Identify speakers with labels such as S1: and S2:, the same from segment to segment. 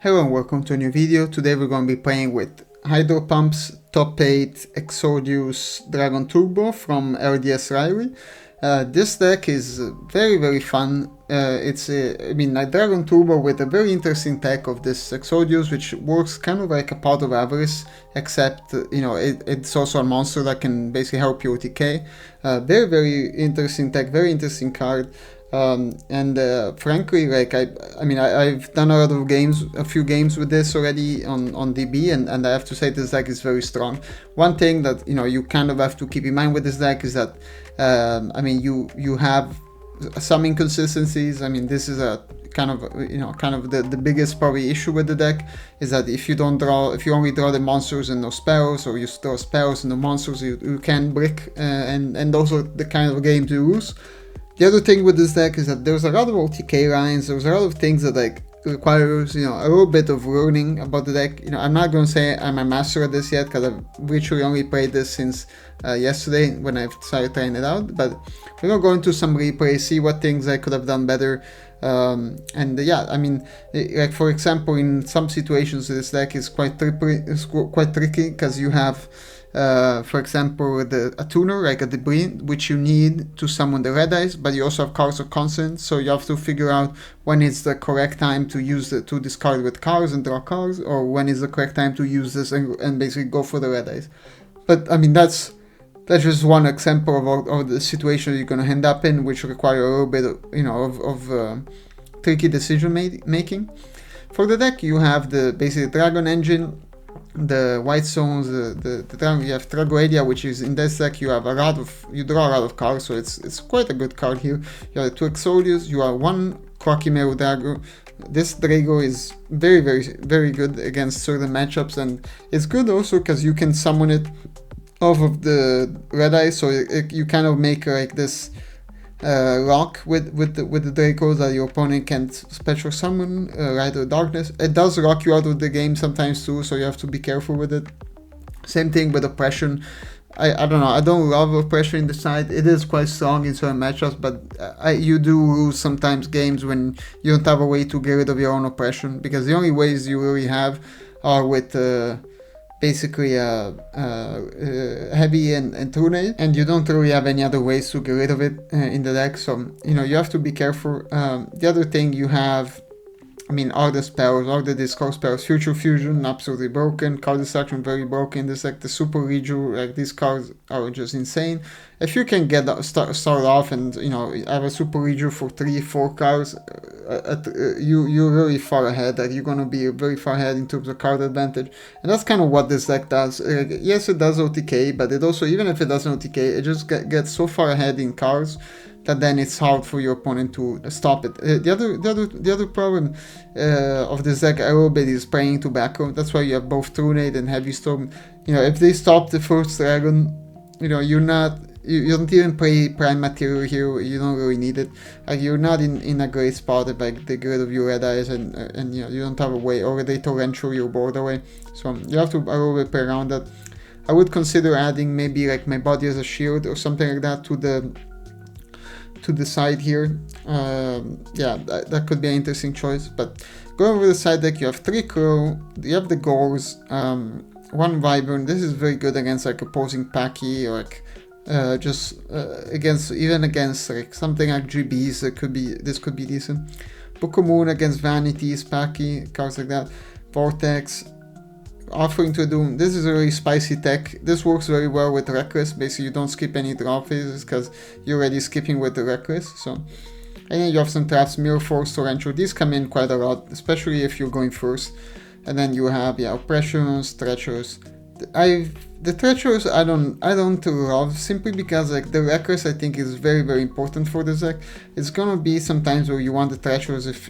S1: Hello and welcome to a new video. Today we're going to be playing with Hydro Pump's Top 8 Exodius Dragon Turbo from LDS Raleigh. This deck is very fun. It's like Dragon Turbo with a very interesting tech of this Exodius, which works kind of like a part of Avarice, except it's also a monster that can basically help you OTK. Very interesting tech, very interesting card. Frankly, like I've done a few games with this already on DB, and I have to say this deck is very strong. One thing that you kind of have to keep in mind with this deck is that you have some inconsistencies. This is a kind of the biggest probably issue with the deck is that if you only draw the monsters and no spells, or you draw spells and no monsters, you can brick, and those are the kind of games you lose. The other thing with this deck is that there's a lot of OTK lines, there's a lot of things that requires a little bit of learning about the deck. I'm not going to say I'm a master at this yet, because I've literally only played this since yesterday when I started trying it out, but we're going to go into some replays, see what things I could have done better. Like for example, in some situations this deck is quite tricky, because you have for example, a tuner, like a debris, which you need to summon the red eyes, but you also have cards of constant, so you have to figure out when is the correct time to use to discard with cards and draw cards, or when is the correct time to use this and basically go for the red eyes. But that's just one example of the situation you're going to end up in, which require a little bit of tricky decision making. For the deck, you have the basic Dragon Engine, the White Stones, you have Tragoedia, which is in this deck you draw a lot of cards, so it's quite a good card here. You have 2 Exodius, you have 1 Croakimeru Drago. This Drago is very good against certain matchups, and it's good also because you can summon it off of the red eye, so you kind of make like this lock with the Dracos that your opponent can't special summon, Light or Darkness. It does lock you out of the game sometimes too, so you have to be careful with it. Same thing with Oppression. I don't know, I don't love Oppression in the side. It is quite strong in certain matchups, but you do lose sometimes games when you don't have a way to get rid of your own Oppression, because the only ways you really have are with basically heavy and Trunade, and you don't really have any other ways to get rid of it in the deck, so you have to be careful. The other thing you have, all the spells, all the discard spells. Future Fusion, absolutely broken. Card Destruction, very broken. This the Super Reju, like these cards are just insane. If you can start off and have a Super Reju for 3-4 cards, you're really far ahead. Like, you're gonna be very far ahead in terms of card advantage, and that's kind of what this deck does. Yes, it does OTK, but it also, even if it doesn't OTK, it just gets so far ahead in cards that then it's hard for your opponent to stop it. The other problem of this deck a little bit is playing tobacco. That's why you have both Trunade and Heavy Storm. If they stop the first dragon, you don't even play Prime Material here. You don't really need it. Like, you're not in a great spot if they get rid of your red eyes, and you don't have a way, or they torrential your board away. So you have to a little bit play around that. I would consider adding maybe like My Body as a Shield or something like that to the side here. That could be an interesting choice. But going over the side deck, you have 3 Crow, you have the Gores, 1 Wyvern. This is very good against like opposing Paki, or like against like something like GBs. This could be decent. Book of Moon against Vanities, Paki, cards like that. Vortex, Offering to Doom. This is a really spicy tech. This works very well with Reckless. Basically, you don't skip any draw phases because you're already skipping with the Reckless. So, and then you have some traps, Mirror Force, Torrential. These come in quite a lot, especially if you're going first. And then you have Oppressions, Treacherous. The Treacherous I don't love, simply because like the Reckless I think is very important for this deck. It's gonna be sometimes where you want the Treacherous if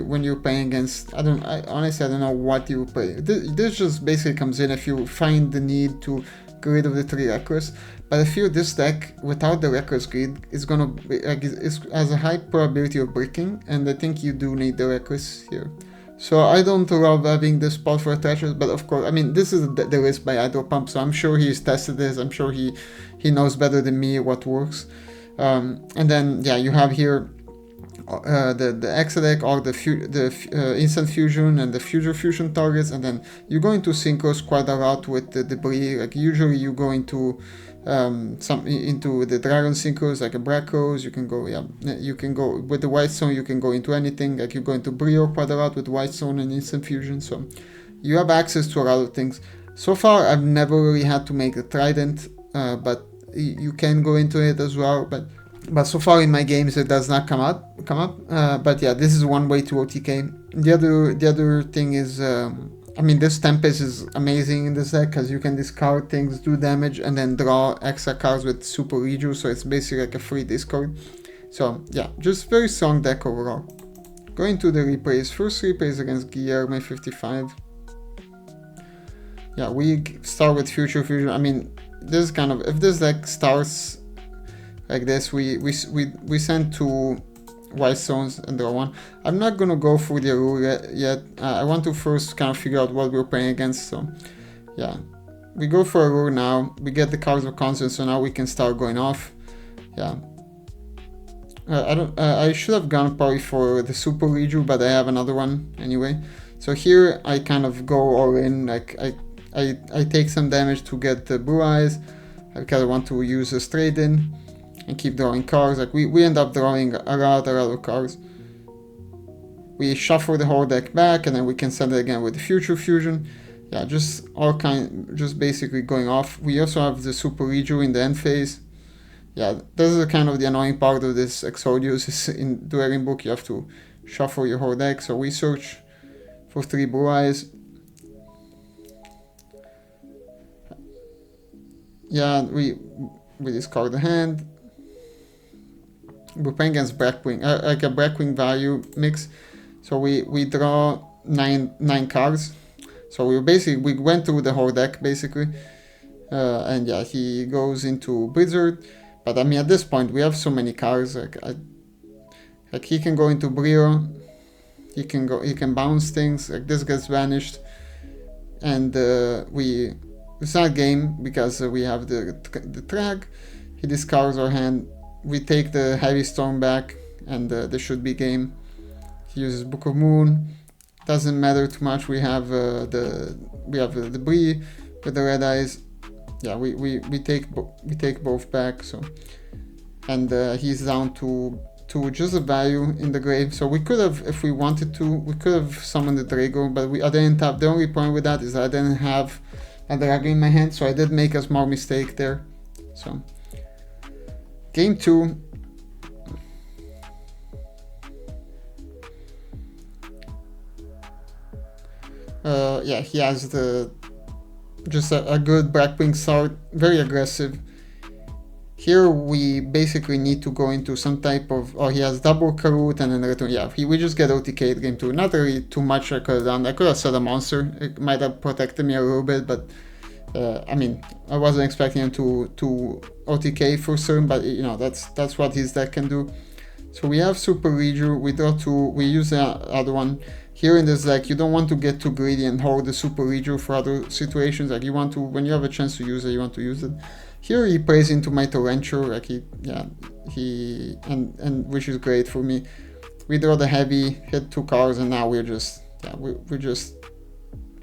S1: when you're playing against, honestly I don't know what you play. This just basically comes in if you find the need to get rid of the 3 Reckless. But I feel this deck without the Reckless Grid is gonna be has a high probability of breaking, and I think you do need the Reckless here. So I don't love having this spot for Treacherous, but of course, this is the list by Hydro Pump, so I'm sure he's tested this. I'm sure he knows better than me what works. And then you have here the Exodic or the instant fusion and the future fusion targets, and then you go into synchros quite a lot with the debris. Like usually you go into into the dragon synchros like a Brackos. You can go you can go with the white stone, you can go into anything. Like you go into Brio quite a lot with white stone and instant fusion, so you have access to a lot of things. So far I've never really had to make the trident, but you can go into it as well, but so far in my games it does not come up. But yeah, this is one way to OTK. The other thing is, I mean, this Tempest is amazing in this deck because you can discard things, do damage, and then draw extra cards with Super YGO, so it's basically like a free discard. So yeah, just very strong deck overall. Going to the replays. First replay is against Guillermo 55. Yeah, we start with Future Fusion. I mean, this is kind of, if this deck starts like this, we send 2 white stones and draw 1. I'm not gonna go through the rule yet. I want to first kind of figure out what we're playing against. So yeah, we go for a rule now. We get the cards of constant, so now we can start going off. Yeah, I should have gone probably for the Super YGO, but I have another one anyway. So here I kind of go all in. Like I take some damage to get the Blue Eyes because I want to use a straight in and keep drawing cards. Like we end up drawing a lot of cards. We shuffle the whole deck back, and then we can send it again with the Future Fusion. Yeah, just basically going off. We also have the Super YGO in the end phase. Yeah, this is kind of the annoying part of this Exodius. Is in Dueling Book you have to shuffle your whole deck. So we search for 3 Blue Eyes. Yeah, we discard the hand. We're playing against Blackwing, like a Blackwing Vayu mix. So we draw 9 cards. So we went through the whole deck basically. And yeah, he goes into Blizzard. But I mean, at this point we have so many cards. Like he can go into Brio. He can bounce things. Like this gets vanished, and it's not game because we have the track. He discards our hand. We take the Heavy Storm back, and there should be game. He uses Book of Moon. Doesn't matter too much. We have the debris with the red eyes. Yeah, we take both back. So, and he's down to just a value in the grave. So we could have, if we wanted to, we could have summoned the Drago, but I didn't have. The only point with that is that I didn't have a dragon in my hand, so I did make a small mistake there. So game 2. Yeah, he has just a good Blackwing start, very aggressive. Here we basically need to go into some type of, he has double Karut and then return. Yeah, we just get OTK'd game 2. Not really too much I could have done. I could have set a monster. It might have protected me a little bit, but I mean, I wasn't expecting him to OTK for certain, but you know, that's what his deck can do. So we have Super YGO, we draw 2, we use the other one. Here in this deck, you don't want to get too greedy and hold the Super YGO for other situations. Like you want to, when you have a chance to use it, you want to use it. Here he plays into my Torrential, like and which is great for me. We draw the heavy, hit 2 cards, and now we're just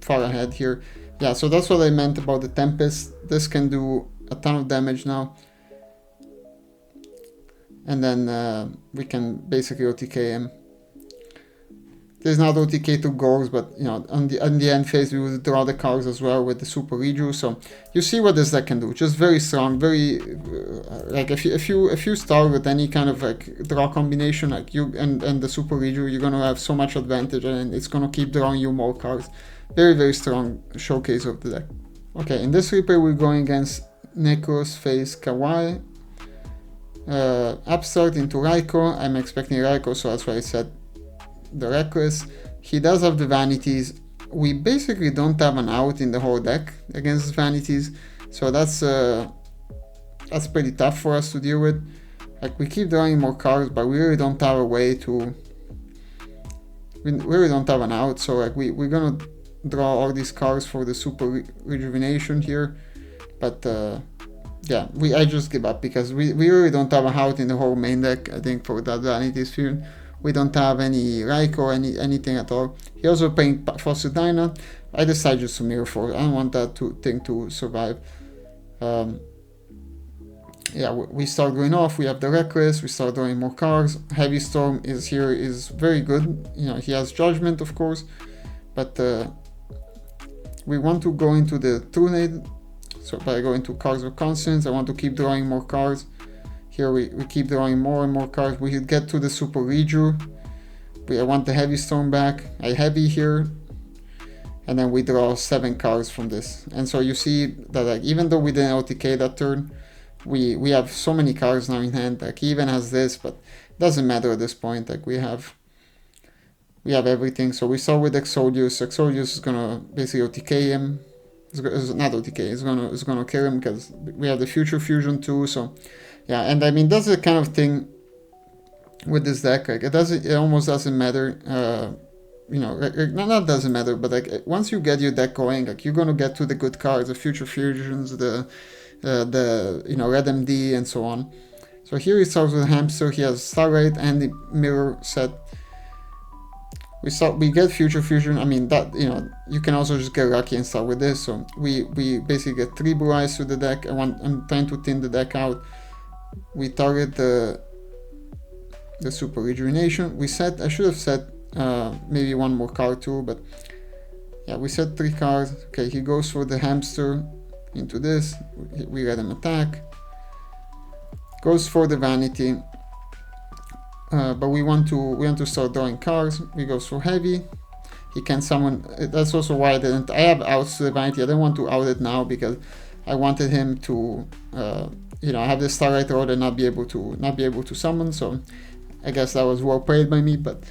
S1: far ahead here. Yeah, so that's what I meant about the Tempest. This can do a ton of damage now. And then we can basically OTK him. There's not OTK to goals, but you know, on the end phase we will draw the cards as well with the Super YGO. So you see what this deck can do. Just very strong, very like if you start with any kind of like draw combination, like you and the Super YGO, you're gonna have so much advantage, and it's gonna keep drawing you more cards. Very, very strong showcase of the deck. Okay, in this replay we're going against Necros face Kawaii. Abstract into Raikou. I'm expecting Raikou, so that's why I said the Reckless. He does have the Vanities. We basically don't have an out in the whole deck against Vanities, so that's pretty tough for us to deal with. Like we keep drawing more cards, but we really don't have a way to. We really don't have an out, so like we're gonna draw all these cards for the Super Rejuvenation here, but yeah, I just give up because we really don't have a out in the whole main deck, I think, for that Vanities Fusion. We don't have any Raiko, anything at all. He also playing Fossil Dyna. I decided just to mirror force. I don't want that thing to survive. Yeah, we start going off. We have the Reckless. We start drawing more cards. Heavy Storm is here, is very good. You know, he has Judgment, of course, but we want to go into the Trunade. So by going to cards of constants, I want to keep drawing more cards. Here we keep drawing more and more cards. We get to the Super Reju. I want the Heavy Storm back. I heavy here. And then we draw 7 cards from this. And so you see that, like, even though we didn't OTK that turn, we have so many cards now in hand. Like, he even has this, but it doesn't matter at this point. Like, we have everything. So we start with Exodius. Exodius is gonna basically OTK him. It's not OTK. It's gonna kill him because we have the Future Fusion too. So yeah, and I mean that's the kind of thing with this deck. Like, it almost doesn't matter. You know, not doesn't matter, but like once you get your deck going, like you're gonna get to the good cards, the Future Fusions, the you know, Red MD and so on. So here he starts with Hamster. He has Starlight and the Mirror set. We get Future Fusion. I mean that, you know, you can also just get lucky and start with this. So we basically get 3 Blue Eyes to the deck. I'm trying to thin the deck out. We target the Super Rejuvenation. We set. I should have set maybe 1 more card too, but yeah, we set 3 cards. Okay, he goes for the Hamster into this. We let him attack. Goes for the Vanity. But we want to start drawing cards. We go for Heavy. He can summon. That's also why I have outs to the Vanity. I don't want to out it now because I wanted him to you know, have the Starlight Road and not be able to summon. So I guess that was well played by me. But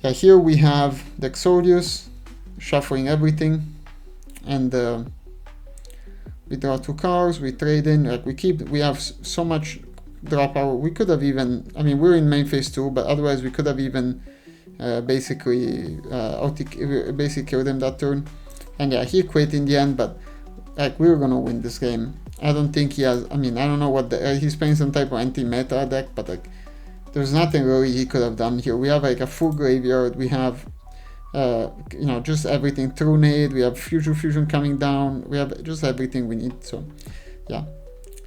S1: yeah, here we have the Exodius shuffling everything, and we draw 2 cards. We trade in. Like we have so much draw power. We could have even, I mean, we're in main phase 2, but otherwise we could have even basically killed him that turn. And yeah, he quit in the end, but like we were gonna win this game. I don't think he has, I mean, I don't know what he's playing some type of anti-meta deck, but like there's nothing really he could have done here. We have like a full graveyard. We have you know, just everything. Trunade, we have Future Fusion coming down. We have just everything we need. So yeah,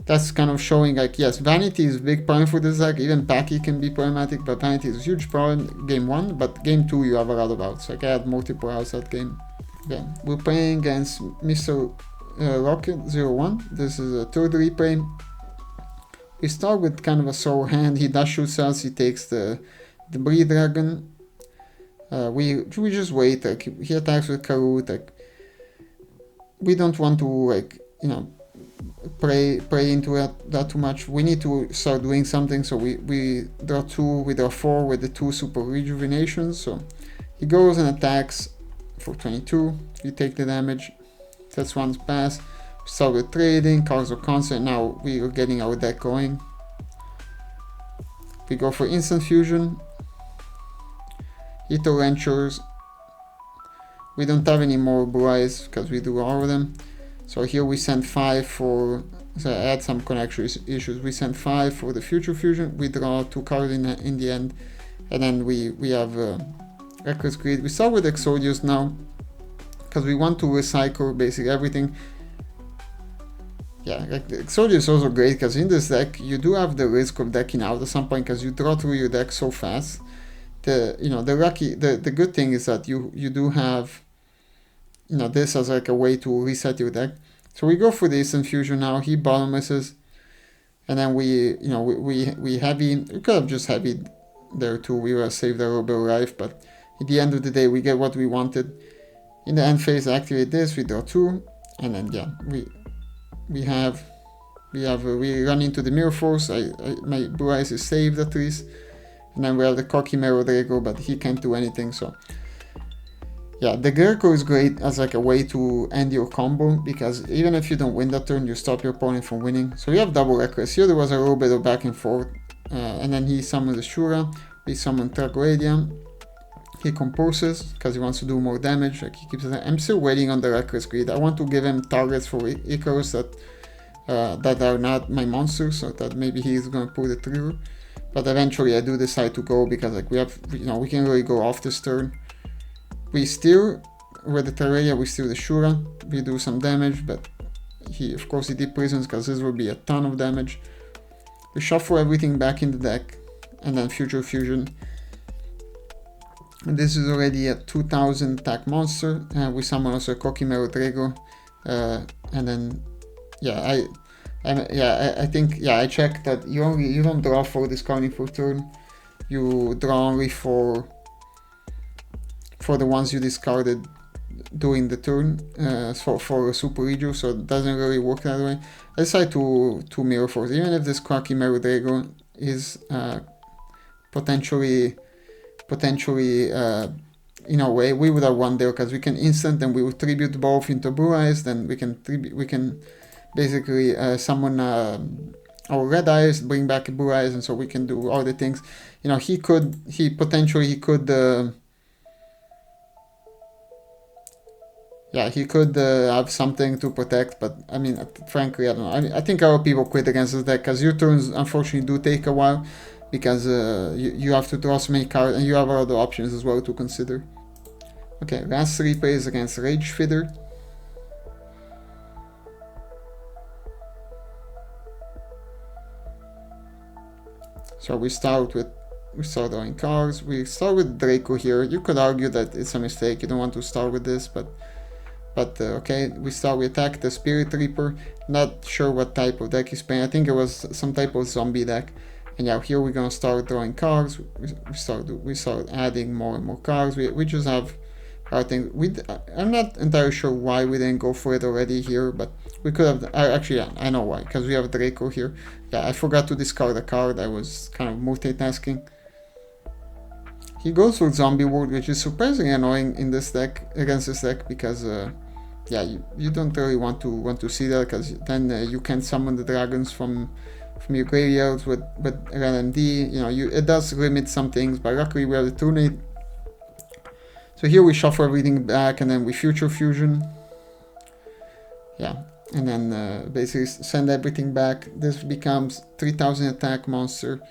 S1: that's kind of showing, like, yes, Vanity is a big problem for this deck. Even Paki can be problematic, but Vanity is a huge problem game 1, but game 2 you have a lot of outs. Like I had multiple outs that game. Okay, we're playing against Mr. Rocket 01. This is a 3rd replay. We start with kind of a sour hand. He dash shoots us, he takes the Breed Dragon. We just wait, like he attacks with Karut. Like we don't want to, like, you know, pray into that too much. We need to start doing something. So we draw 2, we draw 4 with the 2 Super Rejuvenations. So he goes and attacks for 22. We take the damage. That's 1's pass. We start with trading, cards of constant. Now we are getting our deck going. We go for Instant Fusion. Ito Ventures. We don't have any more Blue Eyes because we do all of them. So here we send 5 for, so I had some connection issues. We send 5 for the Future Fusion. We draw 2 cards in the end. And then we have Reckless Greed. We start with Exodius now because we want to recycle basically everything. Yeah, like Exodius is also great because in this deck you do have the risk of decking out at some point because you draw through your deck so fast. The good thing is that you do have, you know, this as like a way to reset your deck. So we go for the Instant Fusion now. He bottomlesses, and then we heavy. We could have just heavied there too. We would have saved a little bit of life, but at the end of the day, we get what we wanted. In the end phase, activate this. We draw 2, and then yeah, we run into the Mirror Force. My Blue Eyes is saved at least. And then we have the cocky Merodrego, but he can't do anything. So yeah, the Greco is great as like a way to end your combo, because even if you don't win that turn, you stop your opponent from winning. So we have double Reckless. Here there was a little bit of back and forth. And then he summons the Shura. We summon Tragoedia. He composes because he wants to do more damage. Like he keeps it. I'm still waiting on the Reckless Greed. I want to give him targets for Icarus that are not my monsters, so that maybe he's gonna pull the trigger. but eventually I do decide to go because like we have, you know, we can really go off this turn. We steal with the Terraria, we steal the Shura, we do some damage, but he, of course, he did prisons because this will be a ton of damage. We shuffle everything back in the deck, and then Future Fusion. And this is already a 2000 attack monster. We summon also a Kokimero Drago, and then yeah, I think I checked that you don't draw for discarding for turn. You draw only for the ones you discarded during the turn, for Super YGO, so it doesn't really work that way. I decided to Mirror Force, even if this Kokimero Drago is potentially in a way we would have won there because we can instant and we would tribute both into Blue Eyes, then we can basically summon our Red Eyes, bring back Blue Eyes, and so we can do all the things. You know, he could have something to protect, but I mean, frankly, I don't know. I think our people quit against this deck because your turns unfortunately do take a while because you have to draw so many cards and you have other options as well to consider. Okay, last 3 plays against Rage Feeder. So we start drawing cards. We start with Draco here. You could argue that it's a mistake. You don't want to start with this, but okay, we attack the Spirit Reaper. Not sure what type of deck he's playing. I think it was some type of zombie deck. And yeah, here we're gonna start drawing cards. We start adding more and more cards. We just have our thing. I'm not entirely sure why we didn't go for it already here, but we could have. Actually, yeah, I know why. Because we have Draco here. Yeah, I forgot to discard a card. I was kind of multitasking. He goes for Zombie World, which is surprisingly annoying in this deck against this deck because yeah, you don't really want to see that because then you can summon the dragons from your graveyards with RLMD. You know, it does limit some things, but luckily we have the Turnate. So here we shuffle everything back and then we Future Fusion. Yeah, and then basically send everything back. This becomes 3000 attack monster.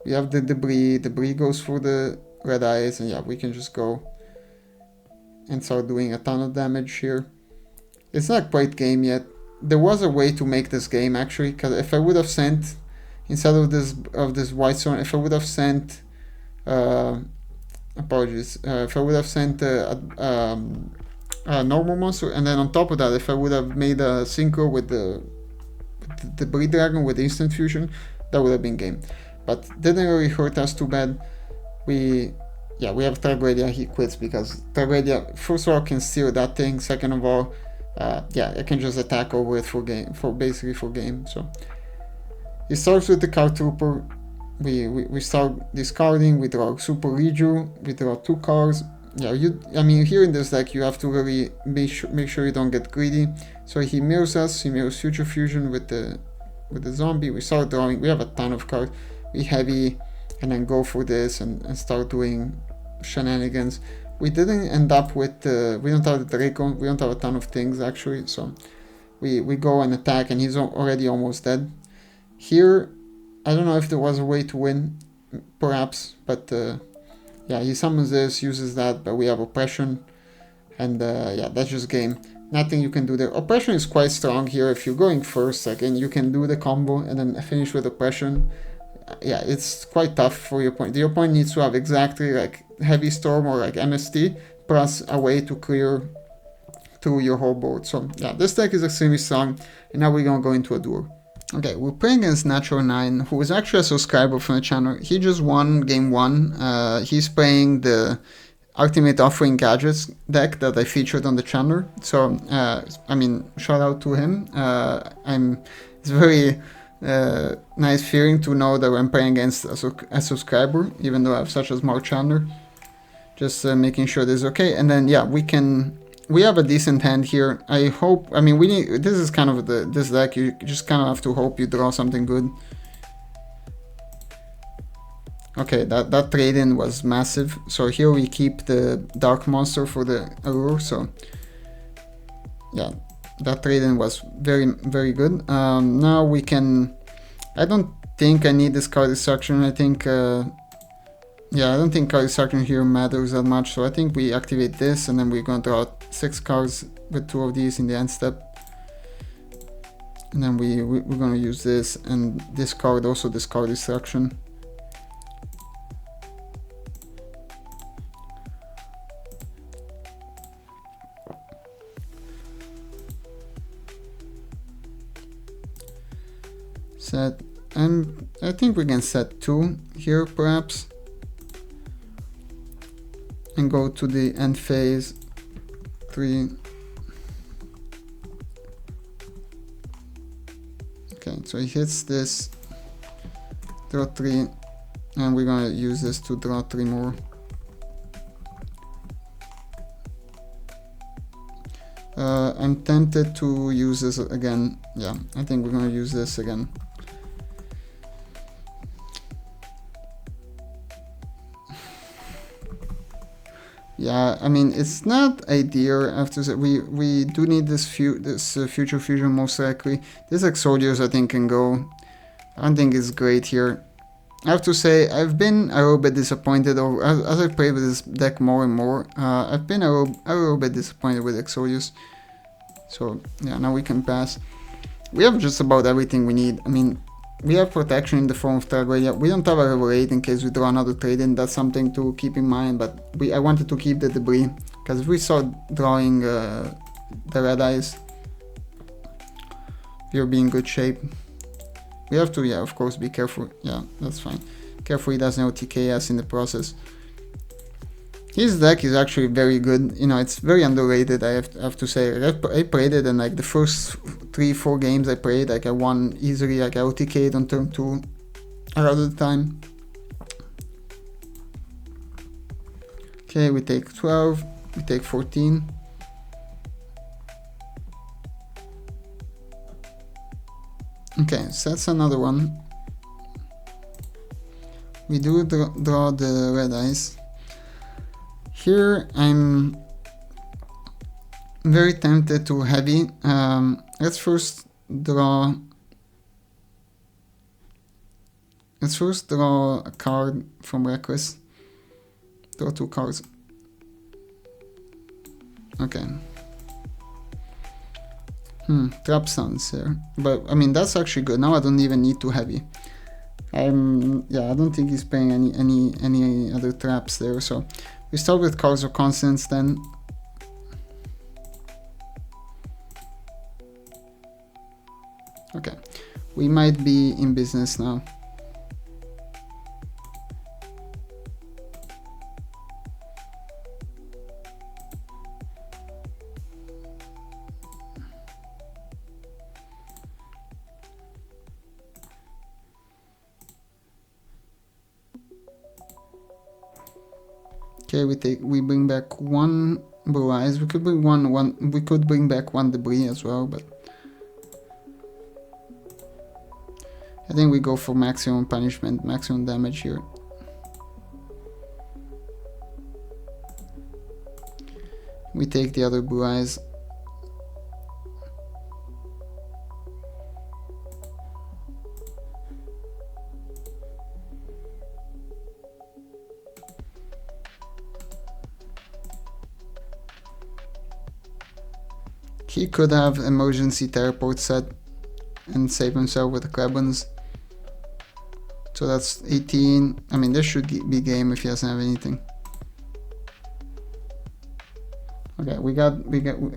S1: We have the Debris. Debris goes for the Red Eyes, and yeah, we can just go and start doing a ton of damage here. It's not quite game yet. There was a way to make this game actually, because if I would have sent, instead of this Lightsworn, if I would have sent apologies, if I would have sent a normal monster, and then on top of that, if I would have made a synchro with the Debris Dragon with instant fusion, that would have been game. But didn't really hurt us too bad. We have Tragedia. He quits because Tragedia, first of all, can steal that thing. Second of all, yeah, I can just attack over it for game. So he starts with the Card Trooper. We start discarding. We draw Super YGO. We draw 2 cards. Yeah, I mean, here in this deck, you have to really make sure you don't get greedy. So he mirrors us. He mirrors Future Fusion with the zombie. We start drawing. We have a ton of cards. We heavy and then go for this and start doing shenanigans. We didn't end up with we don't have the Draco, we don't have a ton of things actually, so we go and attack and he's already almost dead. Here, I don't know if there was a way to win, perhaps, but yeah, he summons this, uses that, but we have Oppression, and yeah, that's just game. Nothing you can do there. Oppression is quite strong here. If you're going first, again, you can do the combo and then finish with Oppression. Yeah, it's quite tough for your opponent. Your opponent needs to have exactly like Heavy Storm or like MST plus a way to clear through your whole board. So yeah, this deck is extremely strong, and now we're gonna go into a duel. Okay, we're playing against Natural 9, who is actually a subscriber from the channel. He just won game 1. He's playing the Ultimate Offering Gadgets deck that I featured on the channel. So I mean, shout out to him. It's very nice feeling to know that I'm playing against a subscriber, even though I have such a small channel. Just making sure this is okay, and then yeah, we have a decent hand here. I hope. I mean, this is kind of this deck. You just kind of have to hope you draw something good. Okay, that trade-in was massive. So here we keep the Dark Monster for the Allure. So yeah, that trade-in was very, very good. Now we can... I don't think I need this card destruction. I think, yeah, I don't think card destruction here matters that much. So I think we activate this, and then we're going to draw 6 cards with 2 of these in the end step. And then we're going to use this and discard also this card destruction. Set, and I think we can set 2 here perhaps, and go to the end phase 3. Okay, so he hits this, draw 3, and we're gonna use this to draw 3 more. I'm tempted to use this again. Yeah, I think we're gonna use this again. Yeah, I mean, it's not ideal. I have to say, we do need this future fusion most likely. This Exodius I think can go. I don't think it's great here. I have to say, I've been a little bit disappointed over, as I play with this deck more and more. I've been a little bit disappointed with Exodius. So yeah, now we can pass. We have just about everything we need. I mean, we have protection in the form of trade. We don't have a level 8 in case we draw another trade in. That's something to keep in mind, but I wanted to keep the debris, because if we start drawing the red eyes, we'll be in good shape. We have to, yeah, of course, be careful. Yeah, that's fine. Careful he doesn't OTK us in the process. His deck is actually very good. You know, it's very underrated, I have to say. I played it, and like the first 3-4 games I played, like I won easily. Like I OTK'd on turn 2 a lot of the time. Okay, we take 12, we take 14. Okay, so that's another one. We do draw the red eyes. Here I'm very tempted to heavy. Let's first draw a card from Reckless. Draw 2 cards. Okay. Trap sounds here. But I mean, that's actually good. Now I don't even need to heavy. Yeah, I don't think he's playing any other traps there, so we start with cards of constants then. Okay, we might be in business now. Okay, we bring back 1 blue eyes. We could bring we could bring back 1 debris as well, but I think we go for maximum punishment, maximum damage here. We take the other blue eyes. He could have emergency teleport set and save himself with the Klebons. So that's 18. I mean, this should be game if he doesn't have anything. Okay,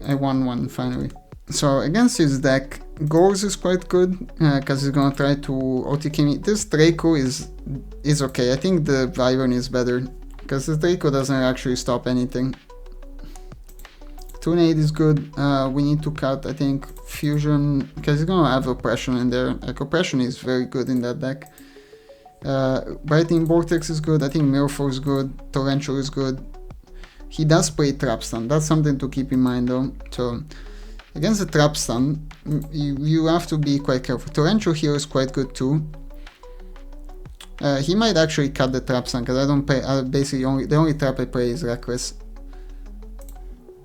S1: I won 1 finally. So against his deck, Gores is quite good because he's gonna try to OTK me. This Draco is okay. I think the Wyvern is better because the Draco doesn't actually stop anything. Tunade is good. We need to cut, I think, Fusion, because he's gonna have Oppression in there. Like, Oppression is very good in that deck. Biting Vortex is good. I think Mirror is good. Torrential is good. He does play Trap Stun. That's something to keep in mind though. So against the Trap Stun, you have to be quite careful. Torrential here is quite good too. He might actually cut the Trap Stun because I don't play. Basically, the only trap I play is Reckless.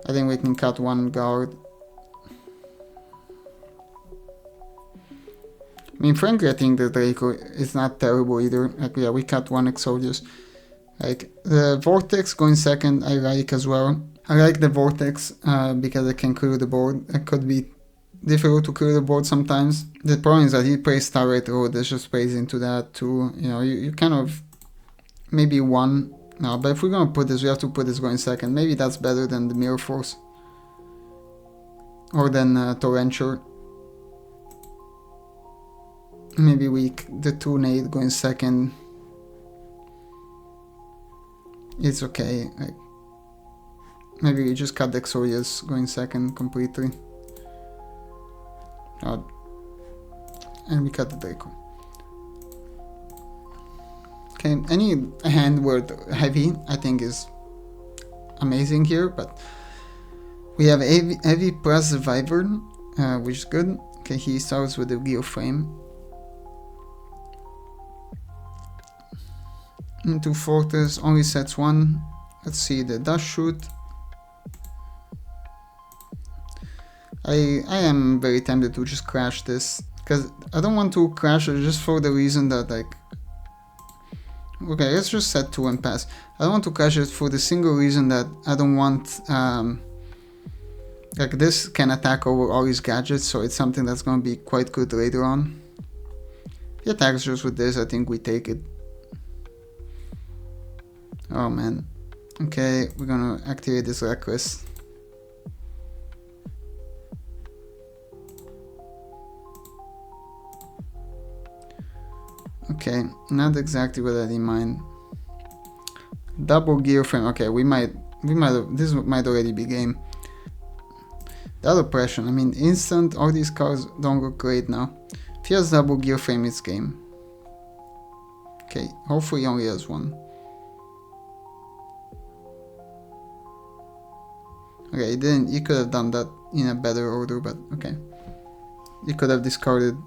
S1: I think we can cut 1 guard. mean, frankly, I think the Draco is not terrible either. Like, yeah, we cut one Exodius. Like, the Vortex going second, I like as well. I like the Vortex because it can clear the board. It could be difficult to clear the board sometimes. The problem is that he plays Starlight Road, that just plays into that too. You know, you kind of maybe one. No, but if we're gonna put this, we have to put this going second. Maybe that's better than the Mirror Force. Or than Torrential. Maybe the 2 nade going second. It's okay. Like, maybe we just cut the Exodius going second completely. And we cut the Draco. Okay, any hand word heavy I think is amazing here, but we have heavy plus Wyvern, which is good. Okay, he starts with the YuGiOh frame. Into Fortress, only sets 1. Let's see the dash shoot. I am very tempted to just crash this, because I don't want to crash it just for the reason that, like, okay, let's just set 2 and pass. I don't want to crash it for the single reason that I don't want, like, this can attack over all his gadgets, so it's something that's going to be quite good later on. If he attacks just with this, I think we take it. Oh man. Okay, we're gonna activate this Reckless. Okay, not exactly what I had in mind. Double gear frame. Okay, this might already be game. The other oppression. I mean, instant. All these cards don't look great now. If he has double gear frame, it's game. Okay, hopefully he only has 1. Okay, he didn't. He could have done that in a better order, but okay. He could have discarded.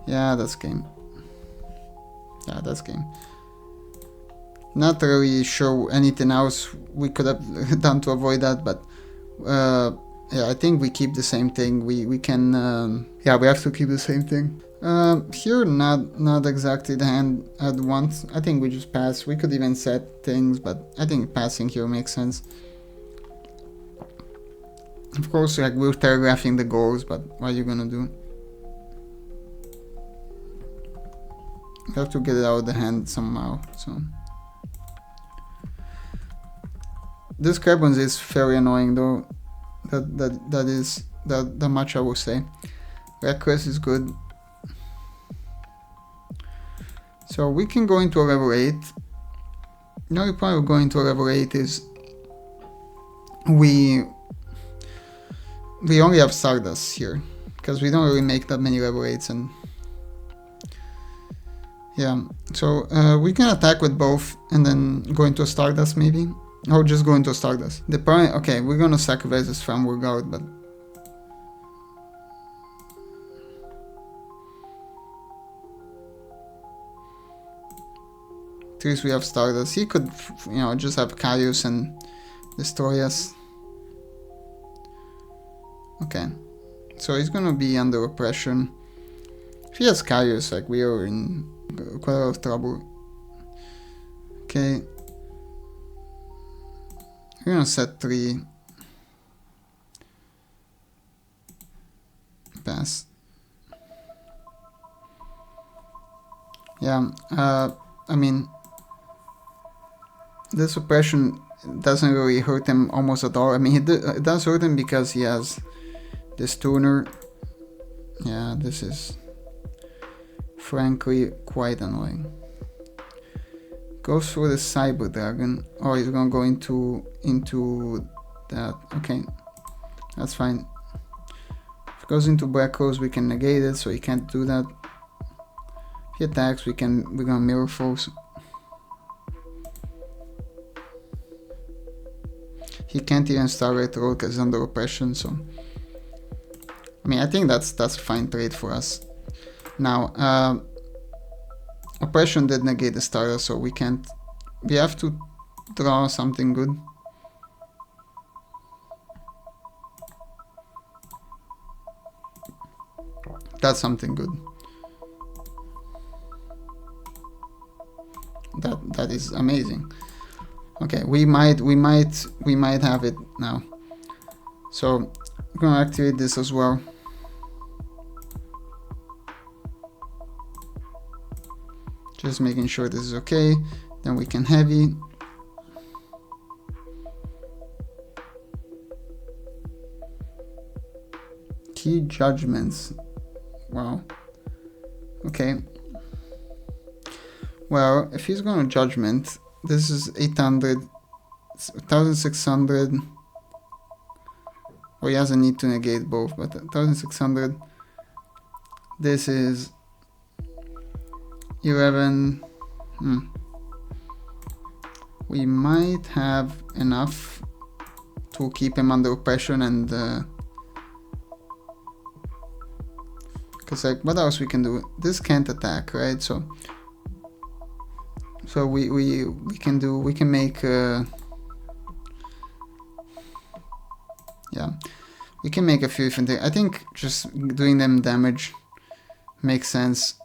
S1: Yeah, that's game. Yeah, that's game. Not really sure anything else we could have done to avoid that, but yeah, I think we keep the same thing. We can. Yeah, we have to keep the same thing. Here, not exactly the hand I'd want. I think we just pass. We could even set things, but I think passing here makes sense. Of course, like, we're telegraphing the goals, but what are you gonna do? You have to get it out of the hand somehow. So this Carbons is very annoying though. That much I will say. Reckless is good. So we can go into a level 8. The only point of going to a level 8 is we only have Stardust here, because we don't really make that many level 8s, and yeah, so we can attack with both and then go into a Stardust maybe, or just go into a Stardust. The point, okay, we're gonna sacrifice this Framework Guard, but at least we have Stardust. He could, you know, just have Caius and destroy us. Okay, so he's gonna be under oppression. If he has Caius, like, we are in quite a lot of trouble. Okay, we're gonna set 3. Pass. Yeah, I mean, this oppression doesn't really hurt him almost at all. I mean, it does hurt him because he has this tuner. Yeah, this is frankly quite annoying. Goes for the Cyber Dragon. Oh, he's gonna go into that. Okay, that's fine. If it goes into Black Rose, we can negate it, so he can't do that. If he attacks, we're gonna Mirror Force. He can't even Starlight Road because he's under oppression, so I mean, I think that's a fine trade for us. Now, oppression did negate the starter, so we can't. We have to draw something good. That's something good. That is amazing. Okay, we might have it now. So I'm gonna activate this as well. Just making sure this is okay. Then we can heavy. Key judgments. Wow. Okay. Well, if he's going to judgment, this is 800, 1600. Well, he doesn't need to negate both, but 1600. This is 11. We might have enough to keep him under oppression and because like what else we can do? This can't attack, right? So we can make yeah, we can make a few different things. I think just doing them damage makes sense.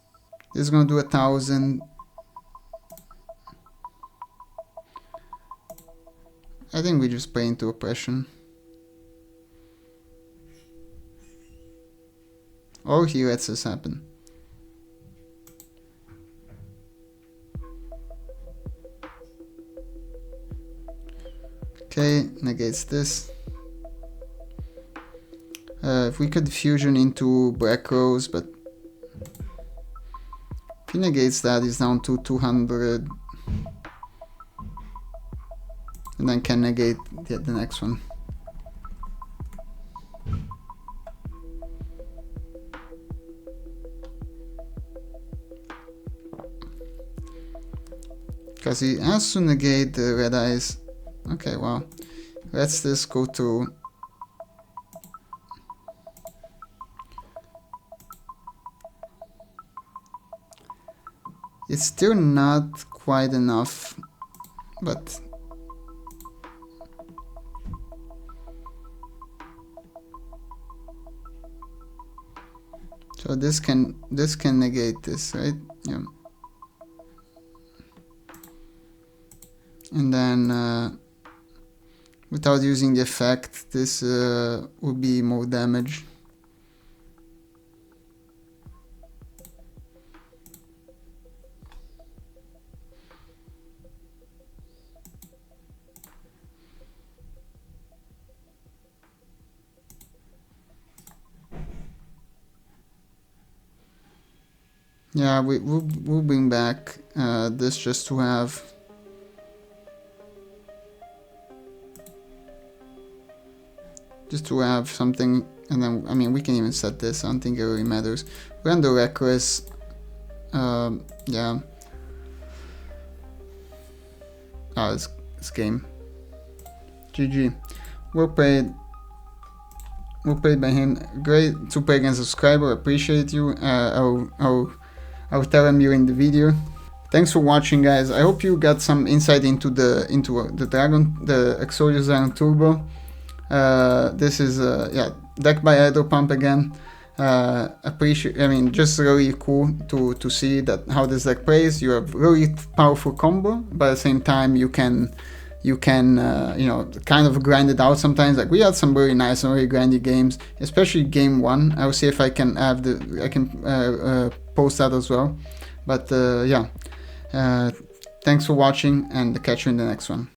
S1: This is gonna do 1000. I think we just play into oppression. Or he lets this happen. Okay, negates this. If we could fusion into Black Rose, but if he negates that, he's down to 200. And then can negate the next one. Because he has to negate the red eyes. Okay, well, let's this go to... It's still not quite enough, but... So this can negate this, right? Yeah. And then without using the effect, this would be more damage. Yeah, we'll bring back this just to have... Just to have something, and then, I mean, we can even set this, I don't think it really matters. We're under Reckless, yeah. Oh, it's game. GG. Well played by him. Great to play against a subscriber, appreciate you. I'll tell him you're in the video. Thanks for watching, guys. I hope you got some insight into the Exodius Dragon Turbo. This is yeah, deck by Idle Pump again. Just really cool to see that how this deck plays. You have really powerful combo, but at the same time you can you know, kind of grind it out sometimes. Like we had some really nice and really grindy games, especially game 1. I'll see if I can have post that as well. But yeah, thanks for watching, and catch you in the next one.